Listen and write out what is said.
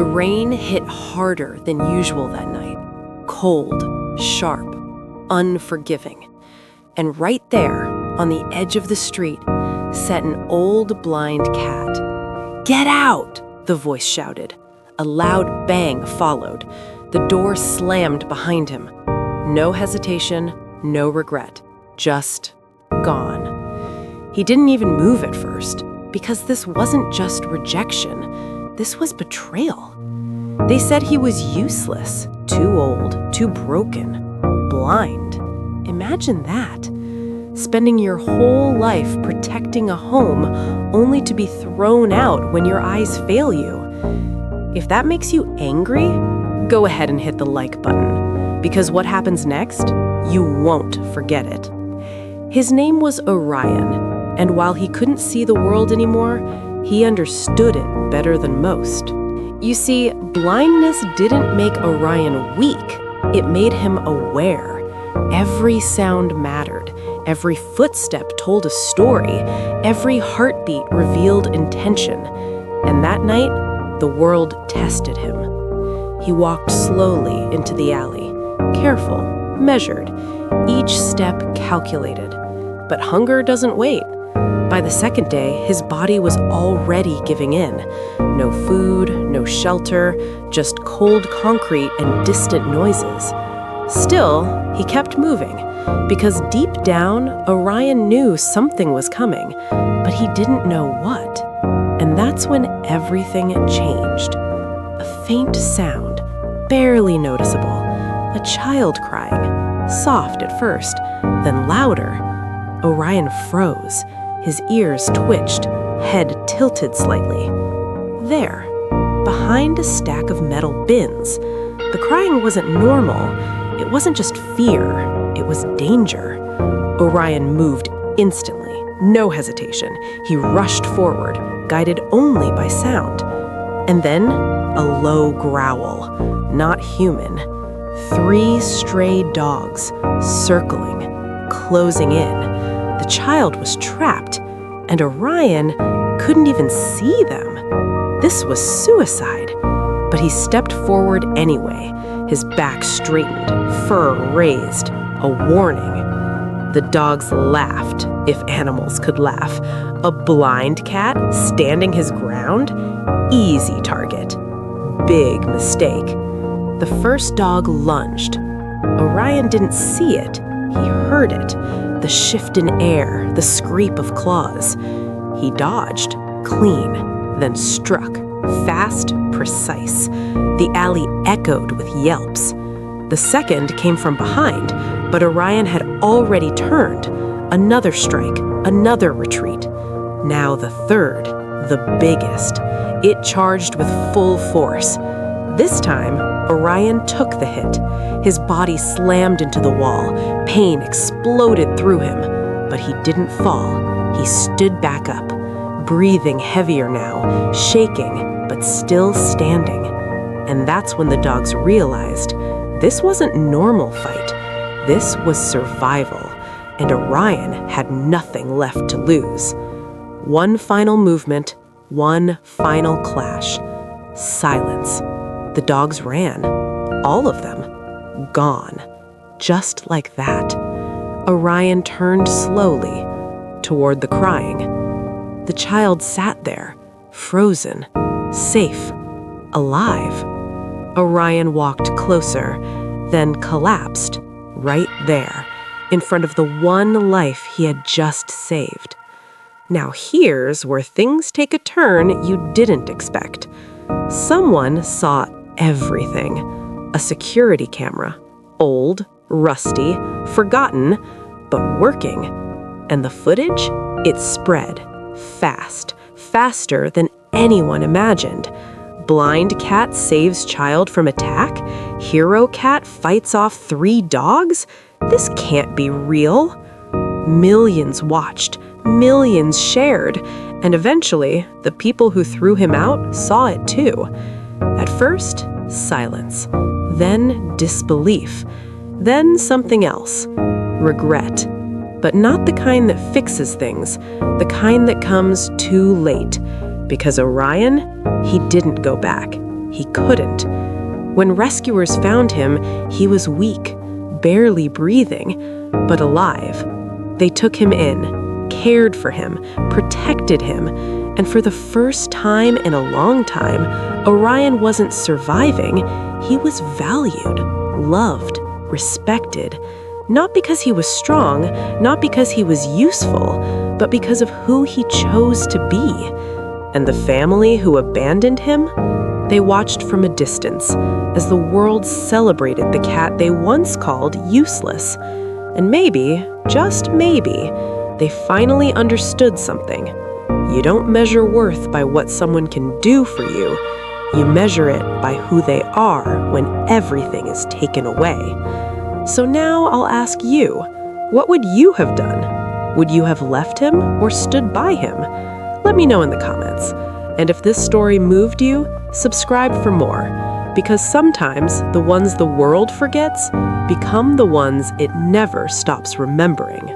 The rain hit harder than usual that night. Cold, sharp, unforgiving. And right there, on the edge of the street, sat an old blind cat. "Get out!" the voice shouted. A loud bang followed. The door slammed behind him. No hesitation, no regret, just gone. He didn't even move at first, because this wasn't just rejection. This was betrayal. They said he was useless, too old, too broken, blind. Imagine that. Spending your whole life protecting a home only to be thrown out when your eyes fail you. If that makes you angry, go ahead and hit the like button, because what happens next, you won't forget it. His name was Orion, and while he couldn't see the world anymore, he understood it better than most. You see, blindness didn't make Orion weak, it made him aware. Every sound mattered, every footstep told a story, every heartbeat revealed intention. And that night, the world tested him. He walked slowly into the alley, careful, measured, each step calculated. But hunger doesn't wait. By the second day, his body was already giving in. No food, no shelter, just cold concrete and distant noises. Still, he kept moving, because deep down, Orion knew something was coming, but he didn't know what. And that's when everything changed. A faint sound, barely noticeable, a child crying, soft at first, then louder. Orion froze. His ears twitched, head tilted slightly. There, behind a stack of metal bins, the crying wasn't normal. It wasn't just fear, it was danger. Orion moved instantly, no hesitation. He rushed forward, guided only by sound. And then, a low growl, not human. 3 stray dogs, circling, closing in. The child was trapped, and Orion couldn't even see them. This was suicide. But he stepped forward anyway, his back straightened, fur raised, a warning. The dogs laughed, if animals could laugh. A blind cat standing his ground? Easy target. Big mistake. The first dog lunged. Orion didn't see it, he heard it. The shift in air, the scrape of claws. He dodged, clean, then struck, fast, precise. The alley echoed with yelps. The second came from behind, but Orion had already turned. Another strike, another retreat. Now the third, the biggest. It charged with full force. This time, Orion took the hit. His body slammed into the wall. Pain exploded through him. But he didn't fall. He stood back up, breathing heavier now, shaking, but still standing. And that's when the dogs realized this wasn't normal fight. This was survival, and Orion had nothing left to lose. One final movement, one final clash. Silence. The dogs ran. All of them. Gone. Just like that. Orion turned slowly toward the crying. The child sat there, frozen, safe, alive. Orion walked closer, then collapsed right there, in front of the one life he had just saved. Now here's where things take a turn you didn't expect. Someone saw everything. A security camera, old, rusty, forgotten, but working. And the footage? It spread, fast, faster than anyone imagined. Blind cat saves child from attack? Hero cat fights off 3 dogs? This can't be real. Millions watched, millions shared, and eventually, the people who threw him out saw it too. At first, silence, then disbelief, then something else, regret. But not the kind that fixes things, the kind that comes too late. Because Orion, he didn't go back. he couldn't. When rescuers found him, he was weak, barely breathing, but alive. They took him in, cared for him, protected him, and for the first time in a long time, Orion wasn't surviving, he was valued, loved, respected. Not because he was strong, not because he was useful, but because of who he chose to be. And the family who abandoned him? They watched from a distance as the world celebrated the cat they once called useless. And maybe, just maybe, they finally understood something. You don't measure worth by what someone can do for you. You measure it by who they are when everything is taken away. So now I'll ask you, what would you have done? Would you have left him or stood by him? Let me know in the comments. And if this story moved you, subscribe for more, because sometimes the ones the world forgets become the ones it never stops remembering.